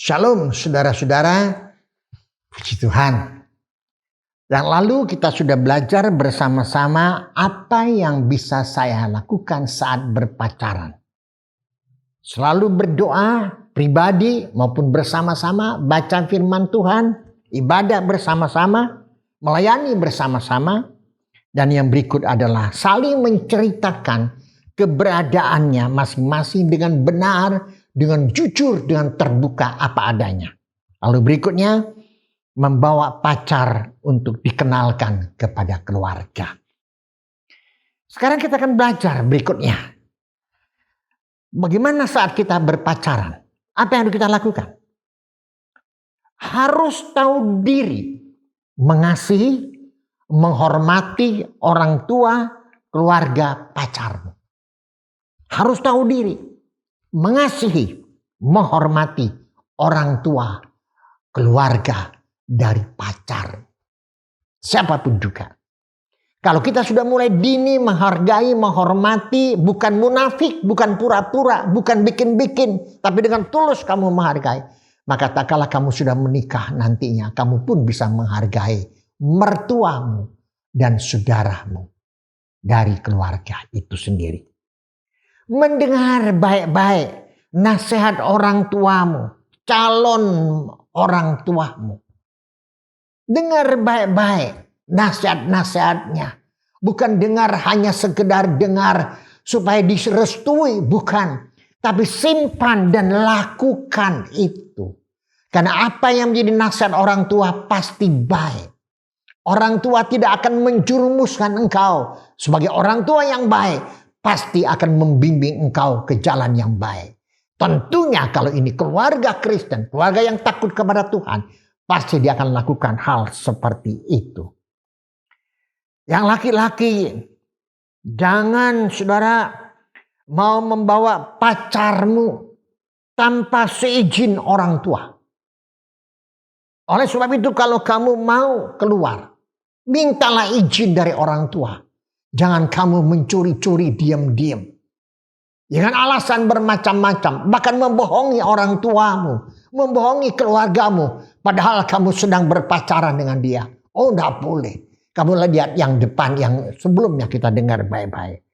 Shalom saudara-saudara, puji Tuhan. Yang lalu kita sudah belajar bersama-sama apa yang bisa saya lakukan saat berpacaran. Selalu berdoa pribadi maupun bersama-sama, baca firman Tuhan, ibadah bersama-sama, melayani bersama-sama. Dan yang berikut adalah saling menceritakan keberadaannya masing-masing dengan benar, dengan jujur, dengan terbuka apa adanya. Lalu berikutnya, membawa pacar untuk dikenalkan kepada keluarga. Sekarang kita akan belajar berikutnya. Bagaimana saat kita berpacaran? Apa yang harus kita lakukan? Harus tahu diri, mengasihi, menghormati orang tua, keluarga pacarmu. Harus tahu diri, mengasihi, menghormati orang tua, keluarga dari pacar. Siapapun juga. Kalau kita sudah mulai dini menghargai, menghormati, bukan munafik, bukan pura-pura, bukan bikin-bikin, tapi dengan tulus kamu menghargai, maka tak kala kamu sudah menikah nantinya, kamu pun bisa menghargai mertuamu dan saudaramu dari keluarga itu sendiri. Mendengar baik-baik nasihat orang tuamu, calon orang tuamu. Dengar baik-baik nasihat-nasihatnya. Bukan dengar hanya sekedar dengar supaya direstui, bukan. Tapi simpan dan lakukan itu. Karena apa yang menjadi nasihat orang tua pasti baik. Orang tua tidak akan menjerumuskan engkau. Sebagai orang tua yang baik, pasti akan membimbing engkau ke jalan yang baik. Tentunya kalau ini keluarga Kristen, keluarga yang takut kepada Tuhan, pasti dia akan lakukan hal seperti itu. Yang laki-laki, jangan saudara mau membawa pacarmu tanpa seizin orang tua. Oleh sebab itu kalau kamu mau keluar, mintalah izin dari orang tua. Jangan kamu mencuri-curi diam-diam. Dengan alasan bermacam-macam. Bahkan membohongi orang tuamu. Membohongi keluargamu. Padahal kamu sedang berpacaran dengan dia. Oh, tidak boleh. Kamu lihat yang depan, yang sebelumnya kita dengar baik-baik.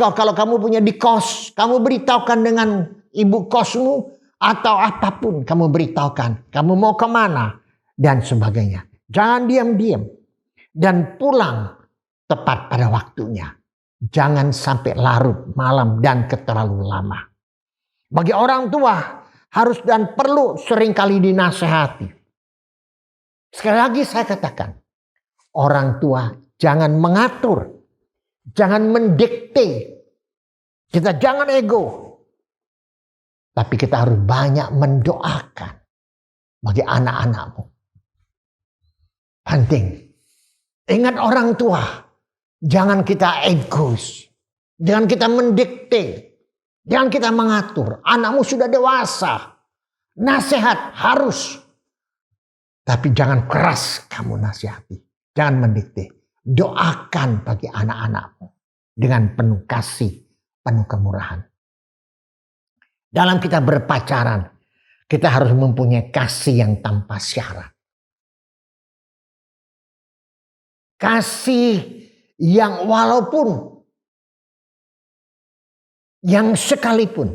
Kalau kamu punya di kos, kamu beritahukan dengan ibu kosmu. Atau apapun kamu beritahukan. Kamu mau kemana. Dan sebagainya. Jangan diam-diam. Dan pulang tepat pada waktunya. Jangan sampai larut malam dan terlalu lama. Bagi orang tua harus dan perlu seringkali dinasehati. Sekali lagi saya katakan, orang tua jangan mengatur, jangan mendikte. Kita jangan ego. Tapi kita harus banyak mendoakan bagi anak-anakmu. Penting. Ingat orang tua. Jangan kita egois. Jangan kita mendikte. Jangan kita mengatur. Anakmu sudah dewasa. Nasihat harus. Tapi jangan keras kamu nasihati. Jangan mendikte. Doakan bagi anak-anakmu. Dengan penuh kasih. Penuh kemurahan. Dalam kita berpacaran. Kita harus mempunyai kasih yang tanpa syarat. Kasih yang walaupun, yang sekalipun,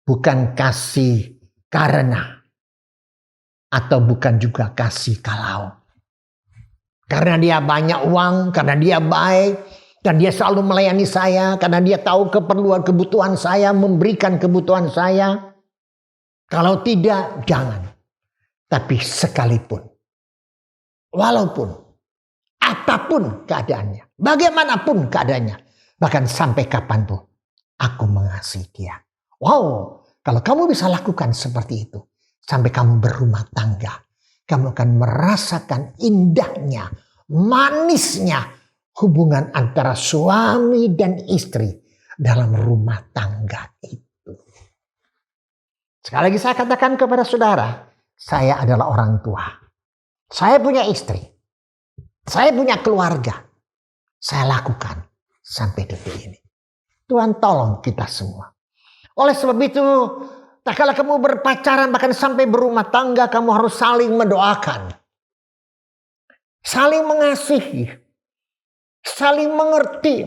bukan kasih karena, atau bukan juga kasih kalau. Karena dia banyak uang, karena dia baik, dan dia selalu melayani saya, karena dia tahu keperluan kebutuhan saya, memberikan kebutuhan saya. Kalau tidak, jangan. Tapi sekalipun, walaupun, apapun keadaannya, bagaimanapun keadaannya, bahkan sampai kapanpun, aku mengasihi dia. Wow, kalau kamu bisa lakukan seperti itu, sampai kamu berumah tangga, kamu akan merasakan indahnya, manisnya hubungan antara suami dan istri dalam rumah tangga itu. Sekali lagi saya katakan kepada saudara, saya adalah orang tua. Saya punya istri. Saya punya keluarga. Saya lakukan sampai detik ini. Tuhan tolong kita semua. Oleh sebab itu Tak kala kamu berpacaran, bahkan sampai berumah tangga, kamu harus saling mendoakan. Saling mengasihi. Saling mengerti.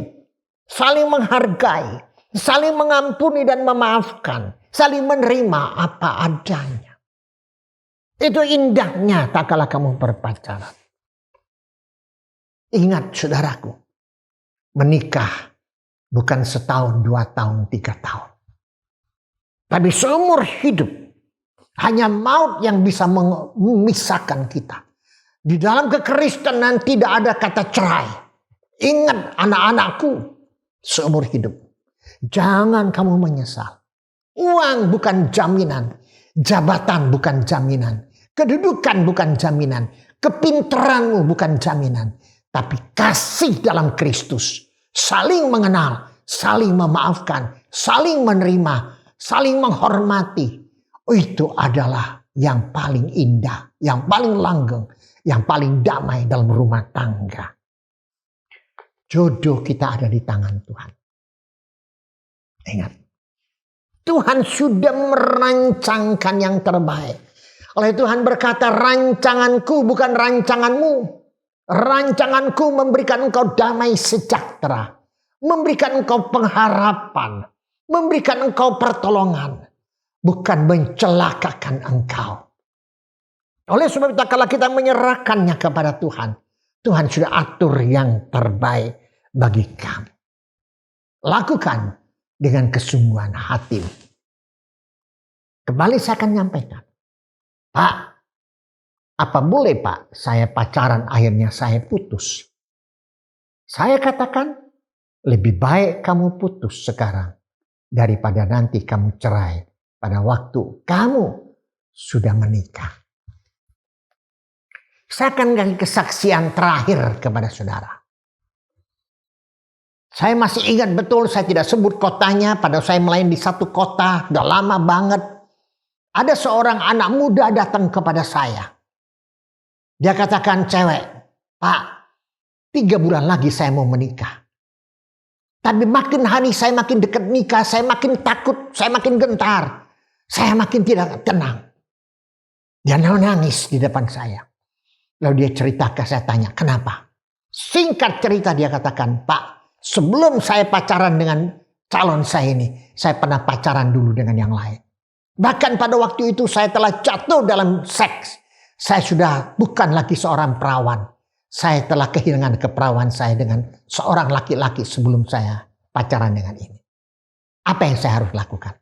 Saling menghargai. Saling mengampuni dan memaafkan. Saling menerima apa adanya. Itu indahnya tak kala kamu berpacaran. Ingat saudaraku. Menikah bukan setahun, 2 tahun, 3 tahun. Tapi seumur hidup hanya maut yang bisa memisahkan kita. Di dalam kekristenan tidak ada kata cerai. Ingat anak-anakku, seumur hidup. Jangan kamu menyesal. Uang bukan jaminan. Jabatan bukan jaminan. Kedudukan bukan jaminan. Kepintaranmu bukan jaminan. Tapi kasih dalam Kristus. Saling mengenal. Saling memaafkan. Saling menerima. Saling menghormati, itu adalah yang paling indah, yang paling langgeng, yang paling damai dalam rumah tangga. Jodoh kita ada di tangan Tuhan. Ingat, Tuhan sudah merancangkan yang terbaik. Oleh Tuhan berkata, rancanganku bukan rancanganmu. Rancanganku memberikan engkau damai sejahtera, memberikan engkau pengharapan, memberikan engkau pertolongan, bukan mencelakakan engkau. Oleh sebab itu kalau kita menyerahkannya kepada Tuhan, Tuhan sudah atur yang terbaik bagi kamu. Lakukan dengan kesungguhan hati. Kembali saya akan nyampaikan. Pak, apa boleh Pak saya pacaran akhirnya saya putus? Saya katakan lebih baik kamu putus sekarang daripada nanti kamu cerai pada waktu kamu sudah menikah. Saya akan kasih kesaksian terakhir kepada saudara. Saya masih ingat betul, saya tidak sebut kotanya, pada saya melayani di satu kota, sudah lama banget. Ada seorang anak muda datang kepada saya. Dia katakan, cewek, Pak, 3 bulan lagi saya mau menikah. Tapi makin hari saya makin dekat nikah, saya makin takut, saya makin gentar. Saya makin tidak tenang. Dia nangis di depan saya. Lalu dia ceritakan, saya tanya, kenapa? Singkat cerita dia katakan, Pak, sebelum saya pacaran dengan calon saya ini, saya pernah pacaran dulu dengan yang lain. Bahkan pada waktu itu saya telah jatuh dalam seks. Saya sudah bukan lagi seorang perawan. Saya telah kehilangan keperawan saya dengan seorang laki-laki sebelum saya pacaran dengan ini. Apa yang saya harus lakukan?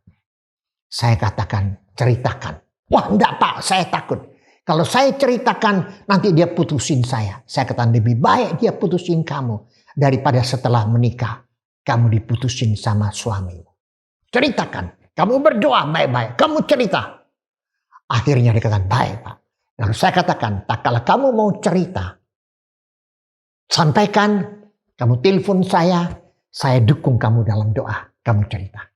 Saya katakan, ceritakan. Wah enggak Pak, saya takut. Kalau saya ceritakan, nanti dia putusin saya. Saya katakan, lebih baik dia putusin kamu daripada setelah menikah kamu diputusin sama suamimu. Ceritakan. Kamu berdoa baik-baik. Kamu cerita. Akhirnya dia katakan, baik Pak. Lalu saya katakan, tak kala kamu mau cerita, sampaikan, kamu telepon saya dukung kamu dalam doa, kamu cerita.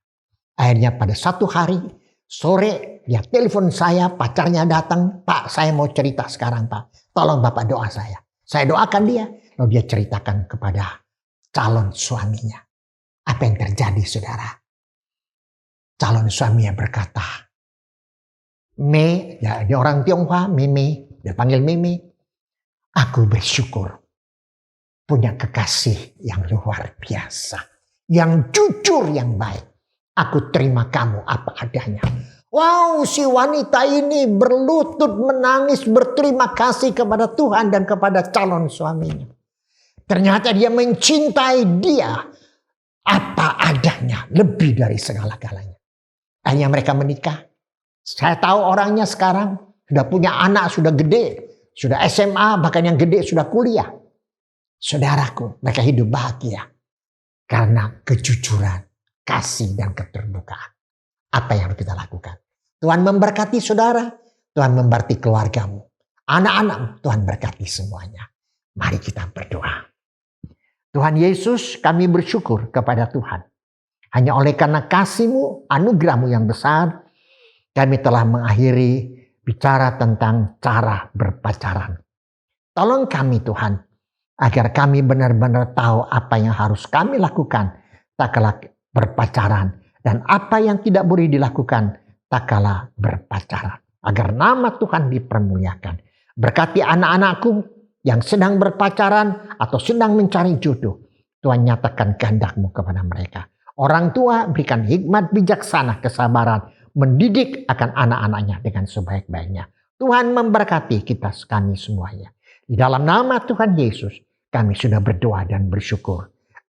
Akhirnya pada satu hari, sore, dia telepon saya, pacarnya datang, Pak saya mau cerita sekarang Pak, tolong Bapak doa saya. Saya doakan dia, lalu dia ceritakan kepada calon suaminya. Apa yang terjadi saudara? Calon suaminya berkata, Me, ya, dia orang Tionghoa, Mimi, dia panggil Mimi, aku bersyukur punya kekasih yang luar biasa, yang jujur, yang baik. Aku terima kamu apa adanya. Wow, si wanita ini berlutut menangis berterima kasih kepada Tuhan dan kepada calon suaminya. Ternyata dia mencintai dia apa adanya, lebih dari segala-galanya. Akhirnya mereka menikah. Saya tahu orangnya sekarang sudah punya anak, sudah gede, sudah SMA, bahkan yang gede sudah kuliah. Saudaraku, mereka hidup bahagia karena kejujuran, kasih dan keterbukaan. Apa yang harus kita lakukan? Tuhan memberkati saudara, Tuhan memberkati keluargamu, anak-anak, Tuhan berkati semuanya. Mari kita berdoa. Tuhan Yesus, kami bersyukur kepada Tuhan. Hanya oleh karena kasih-Mu, anugerah-Mu yang besar, kami telah mengakhiri bicara tentang cara berpacaran. Tolong kami Tuhan, agar kami benar-benar tahu apa yang harus kami lakukan tak kala berpacaran dan apa yang tidak boleh dilakukan tak kalah berpacaran. Agar nama Tuhan dipermuliakan. Berkati anak-anakku yang sedang berpacaran atau sedang mencari jodoh. Tuhan nyatakan kehendak-Mu kepada mereka. Orang tua berikan hikmat bijaksana kesabaran. Mendidik akan anak-anaknya dengan sebaik-baiknya. Tuhan memberkati kita kami semuanya. Di dalam nama Tuhan Yesus kami sudah berdoa dan bersyukur.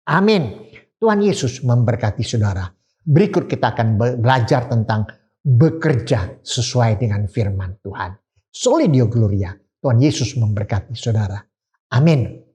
Amin. Tuhan Yesus memberkati saudara. Berikut kita akan belajar tentang bekerja sesuai dengan firman Tuhan. Soli Deo Gloria. Tuhan Yesus memberkati saudara. Amin.